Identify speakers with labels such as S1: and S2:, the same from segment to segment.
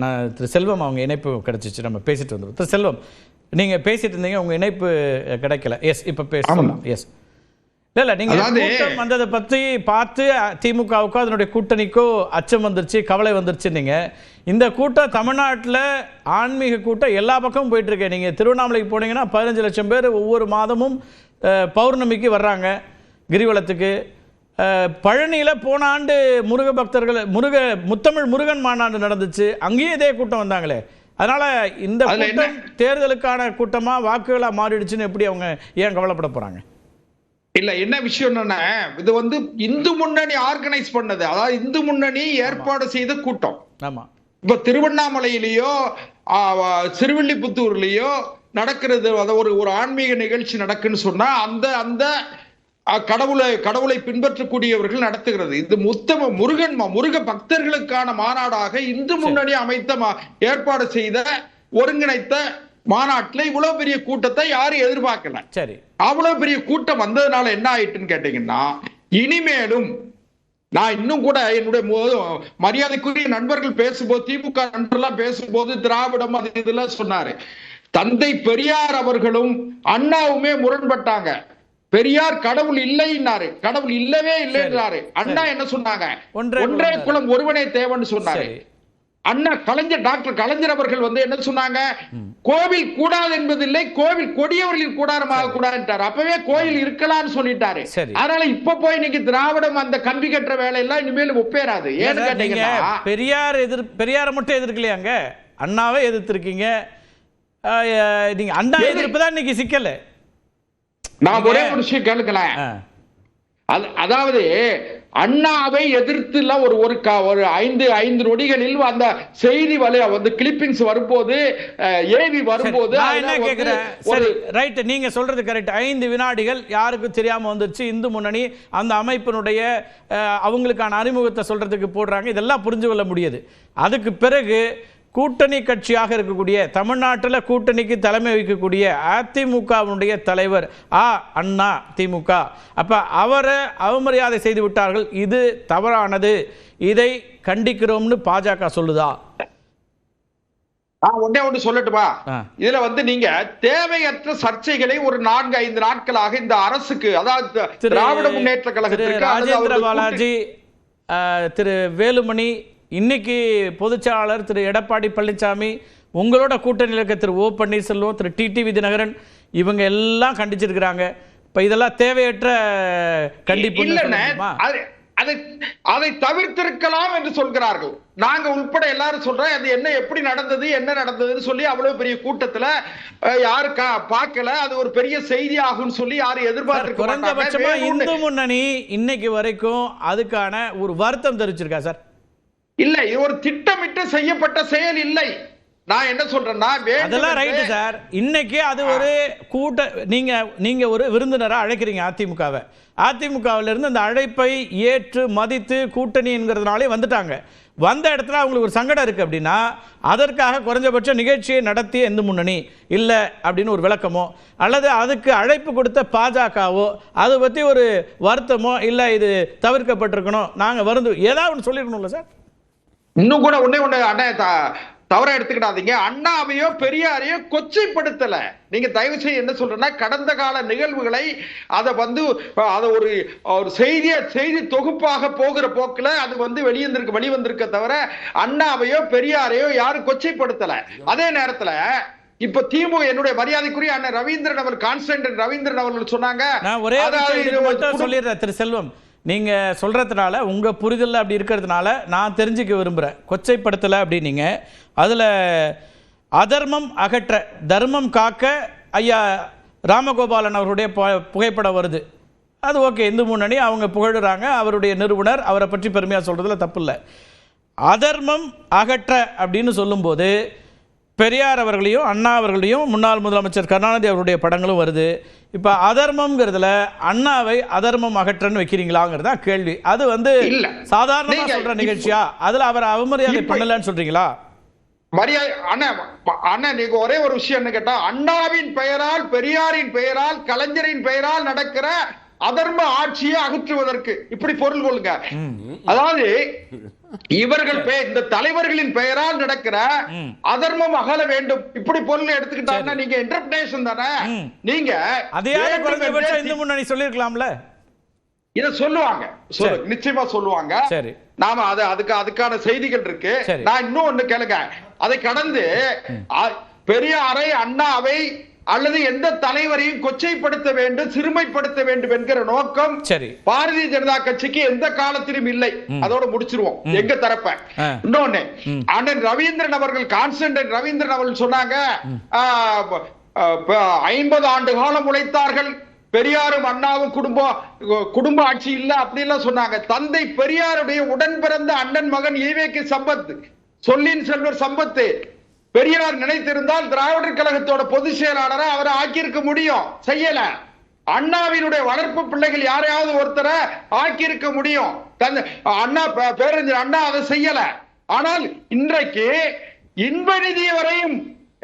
S1: நான் திரு செல்வம் அவங்க இணைப்பு கிடைச்சிச்சு, நம்ம பேசிட்டு வந்தோம். திரு செல்வம், நீங்கள் பேசிட்டு இருந்தீங்க, உங்கள் இணைப்பு கிடைக்கல. எஸ், இப்போ பேசலாம். எஸ், இல்லை நீங்கள் கூட்டம் வந்ததை பற்றி பார்த்து திமுகவுக்கோ அதனுடைய கூட்டணிக்கோ அச்சம் வந்துருச்சு, கவலை வந்துருச்சு. நீங்கள் இந்த கூட்டம் தமிழ்நாட்டில் ஆன்மீக கூட்டம் எல்லா பக்கமும் போயிட்டுருக்கேன். நீங்கள் திருவண்ணாமலைக்கு போனீங்கன்னா 15 லட்சம் பேர் ஒவ்வொரு மாதமும் பௌர்ணமிக்கு வர்றாங்க கிரிவலத்துக்கு. பழனியில் போன ஆண்டு முருக பக்தர்கள் முத்தமிழ் முருகன் மாநாடு நடந்துச்சு, அங்கேயும் இதே கூட்டம் வந்தாங்களே. அதனால இந்த கூட்டம் தேர்தலுக்கான கூட்டமா வாக்குகளா மாறிடுச்சுன்னு எப்படி அவங்க ஏன் கவலைப்பட போறாங்க?
S2: இல்ல, என்ன விஷயம் என்னன்னா, இது வந்து இந்து முன்னணி ஆர்கனைஸ் பண்ணது, அதாவது இந்து முன்னணி ஏற்பாடு செய்த கூட்டம்.
S1: ஆமா,
S2: இப்ப திருவண்ணாமலையிலயோ சிறுவில்லிபுத்தூர்லயோ நடக்கிறது, ஒரு ஆன்மீக நிகழ்ச்சி நடக்குன்னு சொன்னா அந்த கடவுளை பின்பற்றக்கூடியவர்கள் நடத்துகிறது. இது முருக பக்தர்களுக்கான மாநாடாக இந்து முன்னணி அமைத்த ஏற்பாடு செய்த ஒருங்கிணைத்த மாநாட்டில் இவ்வளவு பெரிய கூட்டத்தை யாரும் எதிர்பார்க்கல. சரி, அவ்வளவு பெரிய கூட்டம் வந்ததுனால என்ன ஆயிட்டுன்னு கேட்டீங்கன்னா, இனிமேலும் நான் இன்னும் கூட என்னுடைய மரியாதைக்குரிய நண்பர்கள் பேசும்போது, திமுக நண்பர்கள்லாம் பேசும்போது திராவிடம் அது இதெல்லாம் சொன்னாரு. தந்தை பெரியார் அவர்களும் அண்ணாவுமே முரண்பட்டாங்க. பெரியார் கடவுள் இல்லைன்னாரு, கடவுள் இல்லவே இல்லைன்றாரு. அண்ணா என்ன சொன்னாங்க? ஒன்றே குலம் ஒருவனே தேவன்னு சொன்னாரு. அண்ணா டாக்டர் கலைஞர் அவர்கள் வந்து என்ன சொன்னாங்க? கோவில் கூடாது என்பதில்லை, கோவில் கொடியவர்களின் கூடாரமாக கூடாதுன்றாரு. அப்பவே கோயில் இருக்கலாம்னு சொல்லிட்டாரு. அதனால இப்ப போய் நீங்க திராவிடம் அந்த கம்பி கட்டுற வேலையெல்லாம் இனிமேல் ஒப்பேராது. ஏன்னு கேட்டீங்கன்னா,
S1: பெரியார மட்டும் எதிர்க்கலையாங்க, அண்ணாவே எதிர்த்திருக்கீங்க. நீங்க அண்ணா எதிர்ப்புதான் இன்னைக்கு சிக்கல.
S2: நான் ஒரே ஒரு விஷயம் கேளுங்களேன். அதாவது அண்ணாவை எதிர்த்து ஒரு 5 நொடிகளில் அந்த செய்தி வந்து கிளிப்பிங்ஸ் வரும்போது, ஏவி வரும்போது
S1: என்ன கேக்குறேன், சரி ரைட், நீங்க சொல்றது கரெக்ட். 5 வினாடிகள் யாருக்கும் தெரியாம வந்துருச்சு. இந்து முன்னணி அந்த அமைப்பினுடைய அவங்களுக்கான அறிமுகத்தை சொல்றதுக்கு போடுறாங்க, இதெல்லாம் புரிஞ்சு கொள்ள முடியுது. அதுக்கு பிறகு கூட்டணி கட்சியாக இருக்கக்கூடிய, தமிழ்நாட்டில் கூட்டணிக்கு தலைமை வகிக்கக்கூடிய அதிமுகவுடைய தலைவர் அண்ணா திமுக, அப்ப அவரை அவமரியாதை செய்து விட்டார்கள், இது தவறானது, இதை கண்டிக்கிறோம்னு பாஜக சொல்லுதா?
S2: ஒண்ணு சொல்லட்டுமா? இதுல வந்து நீங்க தேவையற்ற சர்ச்சைகளை ஒரு 4-5 நாட்களாக இந்த அரசுக்கு, அதாவது திராவிட முன்னேற்ற கழகத்திற்கு,
S1: ராஜேந்திர பாலாஜி, திரு வேலுமணி, இன்னைக்கு பொதுச்செயலாளர் திரு எடப்பாடி பழனிசாமி, உங்களோட கூட்டணியில் இருக்க திரு ஓ பன்னீர்செல்வம், திரு டிடிவி தினகரன், இவங்க எல்லாம் கண்டிச்சிருக்கிறாங்க. இப்ப இதெல்லாம் தேவையற்ற கண்டிப்பு.
S2: அதை தவிர்த்திருக்கலாம் என்று சொல்கிறார்கள். நாங்க உட்பட எல்லாரும் சொல்றோம், அது எப்படி நடந்ததுன்னு சொல்லி அவ்வளவு பெரிய கூட்டத்துல யாரு பார்க்கல, அது ஒரு பெரிய செய்தி ஆகும் சொல்லி யாரும் எதிர்பார்த்து,
S1: குறைந்தபட்சமா இந்து முன்னணி இன்னைக்கு வரைக்கும் அதுக்கான ஒரு வருத்தம் தெரிவிச்சிருக்கா சார்?
S2: இல்ல, இது ஒரு திட்டமிட்டு செய்யப்பட்ட செயல் இல்லை. நான் என்ன சொல்றேன்னா,
S1: அதெல்லாம் ரைட் சார். இன்னைக்கு அது ஒரு நீங்க ஒரு விருந்தினரா அழைக்கிறீங்க அதிமுகவை. அதிமுகவில இருந்து அந்த அழைப்பை ஏற்று மதித்து கூட்டணி என்கிறதுனாலே வந்துட்டாங்க. வந்த இடத்துல அவங்களுக்கு ஒரு சங்கடம் இருக்கு அப்படின்னா, அதற்காக குறைஞ்சபட்ச நிகழ்ச்சியை நடத்திய இந்து முன்னணி இல்லை அப்படின்னு ஒரு விளக்கமோ, அல்லது அதுக்கு அழைப்பு கொடுத்த பாஜகவோ அதை பத்தி ஒரு வருத்தமோ, இல்லை இது தவிர்க்கப்பட்டிருக்கணும், நாங்க வருந்து ஏதாவது ஒன்று சொல்லிருக்கணும்ல சார்?
S2: இன்னும் கூட ஒண்ணே அண்ணா தவற எடுத்துக்கிடாதீங்க, அண்ணாவையோ பெரியாரையோ கொச்சைப்படுத்தல. நீங்க தயவு செய்து என்ன சொல்றேன்னா, கடந்த கால நிகழ்வுகளை அதை ஒரு செய்தி தொகுப்பாக போகிற போக்குல அது வெளிவந்திருக்க தவிர அண்ணாவையோ பெரியாரையோ யாரும் கொச்சைப்படுத்தல. அதே நேரத்துல இப்ப திமுக, என்னுடைய மரியாதைக்குரிய அண்ணன் ரவீந்திரன் அவர்கள், கான்ஸ்டன்டைன் ரவீந்திரன் அவர்கள் சொன்னாங்க.
S1: நான் ஒரே சொல்லிடுறேன் திரு செல்வம், நீங்க சொல்றதுனால உங்க புரிதல் அப்படி இருக்கிறதுனால நான் தெரிஞ்சுக்க விரும்புறேன். கொச்சைப்படுத்தலை அப்படின்னீங்க, அதுல அதர்மம் அகற்ற தர்மம் காக்க ஐயா ராமகோபாலன் அவருடைய புகைப்படம் வருது. அது ஓகே, இந்து முன்னணி அவங்க புகழுறாங்க, அவருடைய நிறுவனர், அவரை பற்றி பெருமையா சொல்றதுல தப்பு இல்லை. அதர்மம் அகற்ற அப்படின்னு சொல்லும்போது பெரியார் அவர்களையும் அண்ணா அவர்களையும் முன்னாள் முதலமைச்சர் கருணாநிதி அவருடைய படங்களும் வருது. இப்ப அதர்மம்ங்கிறதுல அண்ணாவை அதர்மம் அகற்றன்னு வைக்கிறீங்களாங்கிறதா கேள்வி. அது வந்து சாதாரணமா சொல்ற நிகழ்ச்சியா, அதுல அவர் அவமரியாதை பண்ணலன்னு சொல்றீங்களா?
S2: மரியாதை அண்ணா நீங்க ஒரே ஒரு விஷயம் என்ன கேட்டா, அண்ணாவின் பெயரால், பெரியாரின் பெயரால், கலைஞரின் பெயரால் நடக்கிற அதர்ம ஆட்சியை அகற்றுவதற்கு இப்படி பொருள் கொள்ளுங்க. அதாவது இவர்கள் இந்த தலைவர்களின் பெயரால் நடக்கிற அதர்மம் அகல வேண்டும் இப்படி பொருள் எடுத்துக்கிட்டாங்கன்னா நீங்க இன்டர்பிரேஷன் தானே. நீங்க
S1: அதே இந்து முன்னணி சொல்லிருக்கலாம்ல.
S2: இத சொல்லுவாங்க, நிச்சயமா சொல்லுவாங்க.
S1: சரி,
S2: நாம அதுக்கான செய்திகள் இருக்கு. நான் இன்னும் ஒண்ணு கேளுங்க, அதை கடந்து பெரியாரை, அண்ணாவை அல்லது எந்த தலைவரையும் கொச்சைப்படுத்த வேண்டும், சிறுமைப்படுத்த வேண்டும் என்கிற நோக்கம் பாரதிய ஜனதா கட்சிக்கு எந்த காலத்திலும் இல்லை. அதோட முடிச்சிருவோம் எங்க தரப்ப. இன்னொன்னு, அண்ணன் ரவீந்திரன் அவர்கள், கான்ஸ்டன்டைன் ரவீந்திரன் அவர்கள் சொன்னாங்க, 50 ஆண்டு காலம் உழைத்தார்கள், பெரியாரும் அண்ணாவும் குடும்ப ஆட்சி இல்ல அப்படிலாம் சொன்னாங்க. தந்தை பெரியாருடைய உடன் பிறந்த அண்ணன் மகன் ஈவேக்கு சம்பத், சொல்லின் செல்வர் சம்பத்து, பெரியார் நினைத்திருந்தால் திராவிடர் கழகத்தோட பொதுச் செயலாளரை அவரை ஆக்கியிருக்க முடியும், செய்யல. அண்ணாவினுடைய வளர்ப்பு பிள்ளைகள் யாரையாவது ஒருத்தரை ஆக்கியிருக்க முடியும், அண்ணா பேரறிஞர் அண்ணா அதை செய்யல. ஆனால் இன்றைக்கு இன்பநிதி வரையும்,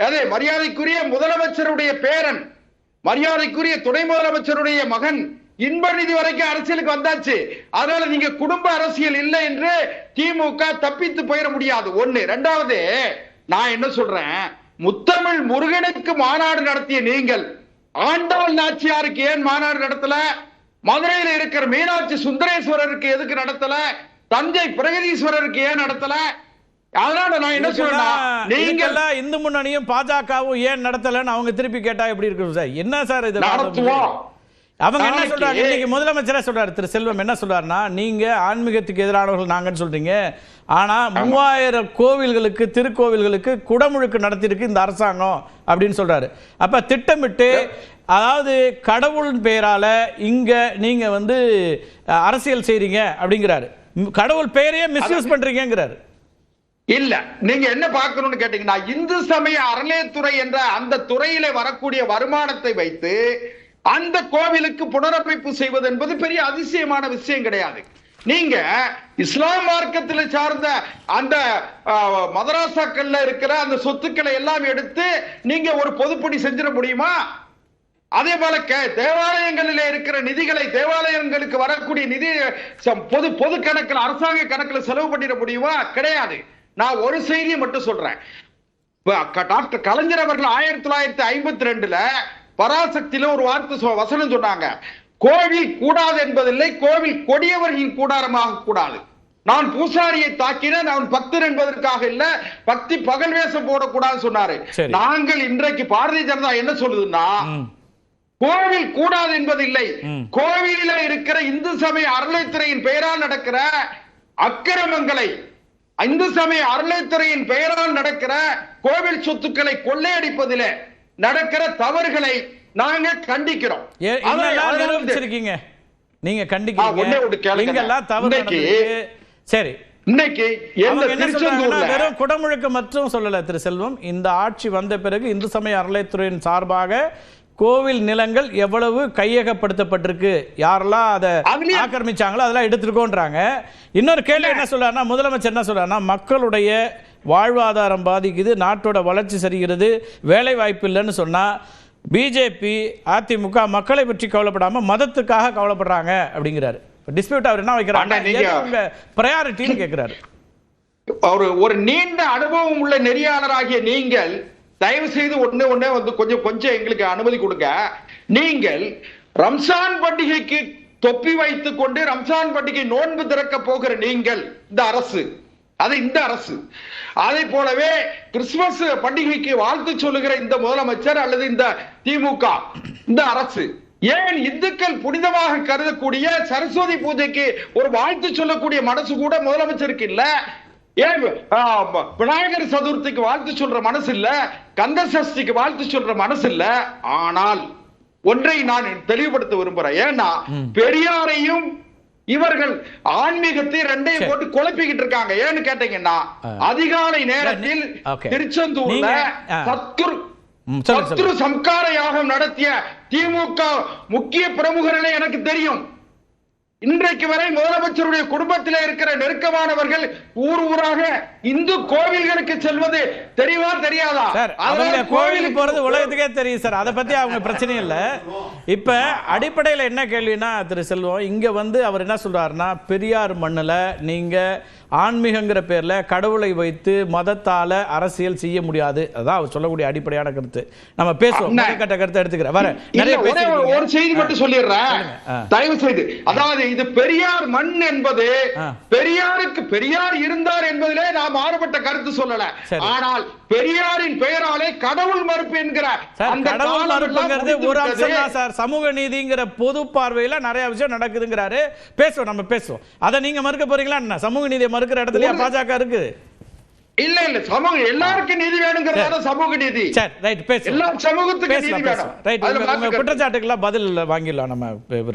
S2: அதே மரியாதைக்குரிய முதலமைச்சருடைய பேரன், மரியாதைக்குரிய துணை முதலமைச்சருடைய மகன் இன்பநிதி வரைக்கும் அரசியலுக்கு வந்தாச்சு. அதனால நீங்க குடும்ப அரசியல் இல்லை என்று திமுக தப்பித்து போயிட முடியாது. ஒண்ணு. ரெண்டாவது, நான் என்ன சொல்றேன், முத்தமிழ் முருகனுக்கு மாநாடு நடத்திய நீங்கள் ஆண்டவன் நாச்சியாருக்கு ஏன் மாநாடு நடத்தல? மதுரையில் இருக்கிற மீனாட்சி சுந்தரேஸ்வரருக்கு எதுக்கு நடத்தல? தஞ்சை பிரகதீஸ்வரருக்கு ஏன் நடத்தல? அதனால நான் என்ன சொல்றேன், நீங்க
S1: இந்து முன்னணியும் பாஜகவும் ஏன் நடத்தலன்னு அவங்க திருப்பி கேட்டா எப்படி இருக்கு சார்? என்ன சார் இது? அவங்க என்ன சொல்றாங்க? இன்னைக்கு முதலமைச்சரே சொல்றாரு, திரு செல்வம் என்ன சொல்றாருன்னா, நீங்க ஆன்மீகத்துக்கு எதிரானவர்கள் நாங்கன்னு சொல்றீங்க, ஆனா 3000 கோவில்களுக்கு, திருக்கோவில்களுக்கு குடமுழுக்கு நடத்திருக்கு இந்த அரசாங்கம் அப்படின்னு சொல்றாரு. அப்ப திட்டமிட்டு, அதாவது கடவுளின் பெயரால இங்க நீங்க வந்து அரசியல் செய்றீங்க அப்படிங்கிறாரு. கடவுள் பெயரையே மிஸ்யூஸ் பண்றீங்கிறாரு.
S2: இல்ல, நீங்க என்ன பார்க்கணும்னு கேட்டீங்கன்னா, இந்து சமய அறநிலையத்துறை என்ற அந்த துறையில வரக்கூடிய வருமானத்தை வைத்து அந்த கோவிலுக்கு புனரமைப்பு செய்வது என்பது பெரிய அதிசயமான விஷயம் கிடையாது. நீங்க இஸ்லாம் மார்க்கத்தில் சார்ந்த அந்த மதராசாக்கள்ல இருக்கிற அந்த சொத்துக்களை எல்லாம் எடுத்து நீங்க ஒரு பொதுப்பணி செஞ்சிட முடியுமா? அதே போல தேவாலயங்களில் இருக்கிற நிதிகளை, தேவாலயங்களுக்கு வரக்கூடிய நிதி பொது கணக்கில், அரசாங்க கணக்கில் செலவு பண்ணிட முடியுமா? கிடையாது. நான் ஒரு செய்தியை மட்டும் சொல்றேன். டாக்டர் கலைஞர் அவர்கள் 1952ல பராசக்தியில ஒரு வார்த்தை வசனம் சொன்னாங்க, கோவில் கூடாது என்பதில்லை, கோவில் கொடியவர்களின் கூடாரமாக கூடாது. நான் பூசாரியை தாக்கினேன், நான் பக்தர் என்பதற்காக இல்ல, பக்தி பகல் வேஷம் போடக்கூடாது சொன்னாரு. நாங்கள் இன்றைக்கு பாரதிய ஜனதா என்ன சொல்லுதுன்னா, கோவில் கூடாது என்பதில்லை, கோவிலில் இருக்கிற இந்து சமய அறநிலையத்துறையின் பெயரால் நடக்கிற அக்கிரமங்களை, இந்து சமய அறநிலையத்துறையின் பெயரால் நடக்கிற கோவில் சொத்துக்களை கொள்ளையடிப்பதில் நடக்கிற தவறுகளை நாங்க கண்டிக்கிறோம்.
S1: நீங்க கண்டிக்கிறீங்க. சரி, இன்னைக்கு வெறும் குடமுழுக்கு மற்றும் சொல்லல திரு செல்வம், இந்த ஆட்சி வந்த பிறகு இந்து சமய அறநிலையத்துறையின் சார்பாக கோவில் நிலங்கள் எவ்வளவு கையகப்படுத்தப்பட்டிருக்கு, யாரெல்லாம் அதை ஆக்கிரமிச்சாங்களோ அதெல்லாம் எடுத்துருக்கோன்றாங்க. இன்னொரு கேள்வி என்ன சொல்றாருன்னா, முதலமைச்சர் என்ன சொல்றாருன்னா, மக்களுடைய வாழ்வாதாரம் பாதிக்குது, நாட்டோட வளர்ச்சி சரிகிறது, வேலை வாய்ப்பு இல்லைன்னு சொன்னா பிஜேபி, அதிமுக மக்களை பற்றி கவலைப்படாம மதத்துக்காக கவலைப்படுறாங்க அப்படிங்கிறாரு. டிஸ்பியூட் அவர் என்ன வைக்கிறாங்க, பிரையாரிட்டின்னு கேட்கிறாரு.
S2: ஒரு நீண்ட அனுபவம் உள்ள நெறியாளராகிய நீங்கள் தயவு செய்து ஒண்ணே வந்து கொஞ்சம் எங்களுக்கு அனுமதி கொடுங்க. நீங்கள் ரம்ஜான் பண்டிகைக்கு தொப்பி வைத்துக் கொண்டு ரம்ஜான் பண்டிகை நோன்பு திறக்க போகிற நீங்கள், இந்த அரசு, அதை போலவே கிறிஸ்துமஸ் பண்டிகைக்கு வாழ்த்து சொல்லுகிற இந்த முதலமைச்சர் அல்லது இந்த திமுக, இந்த அரசு ஏன் இந்துக்கள் புனிதமாக கருதக்கூடிய சரஸ்வதி பூஜைக்கு ஒரு வாழ்த்து சொல்லக்கூடிய மனசு கூட முதலமைச்சருக்கு இல்ல? ஏன் விநாயகர் சதுர்த்திக்கு வாழ்த்து சொல்ற மனசு இல்ல? கந்த சஷ்டிக்கு வாழ்த்து சொல்ற மனசு இல்ல? ஆனால் ஒன்றை நான் தெளிவுபடுத்த விரும்புறேன். ஏன்னா பெரியாரையும் இவர்கள் ஆன்மீகத்தை ரெண்டையும் போட்டு குழப்பிக்கிட்டு இருக்காங்க. ஏன்னு கேட்டீங்கன்னா, அதிகாலை நேரத்தில் திருச்செந்தூர்ல சத்ரு சம்கார யாகம் நடத்திய திமுக முக்கிய பிரமுகர்களே எனக்கு தெரியும். இன்றைக்கு வரை முதலமைச்சருடைய குடும்பத்திலே இருக்கிற நெருக்கமானவர்கள் ஊர் ஊராக இந்து கோவில்களுக்கு செல்வது தெரியுமா தெரியாதா?
S1: சார் அவங்க கோவிலுக்கு போறது உலகத்துக்கே தெரியும் சார், அதை பத்தி அவங்க பிரச்சனை இல்லை. இப்ப அடிப்படையில் என்ன கேள்வினா திரு செல்வம், இங்க வந்து அவர் என்ன சொல்றாருன்னா, பெரியார் மண்ணுல நீங்க ஆன்மீகங்கிற பேர்ல கடவுளை வைத்து மதத்தால அரசியல் செய்ய முடியாது, அதான் அவர் சொல்லக்கூடிய அடிப்படையான கருத்து. நம்ம பேசுவோம், கட்ட கருத்தை எடுத்துக்கிறேன் வர நிறைய
S2: ஒரு செய்தி மட்டும் சொல்லிடுறேன் தயவு செய்து. அதாவது இது பெரியார் மண் என்பது பெரியாருக்கு பெரியார் இருந்தார் என்பதிலே நாம் மாறுபட்ட கருத்து சொல்லல. ஆனால் பெரியாரின் பெயராலே கடவுள் மறுப்பு என்கிற
S1: கடவுள் மறுப்புங்கிறது ஒரு அம்சம் தான் சார். சமூக நீதிங்கிற பொது பார்வையில நிறைய விஷயம் நடக்குதுங்கிறாரு. பேசுவோம், நம்ம பேசுவோம். அதை நீங்க மறுக்க போறீங்களா என்ன? சமூக நீதியை மறுக்கிற இடத்துல பாஜக இருக்கு.
S2: இல்ல இல்ல, சமூக எல்லாருக்கும் நீதி வேணுங்கிறதால சமூக நீதி.
S1: சரி ரைட், பேசுவோம்.
S2: எல்லா சமூகத்துக்கும் நீதி வேணும்.
S1: ரைட், குற்றச்சாட்டுக்கெல்லாம் பதில் வாங்கிடலாம் நம்ம.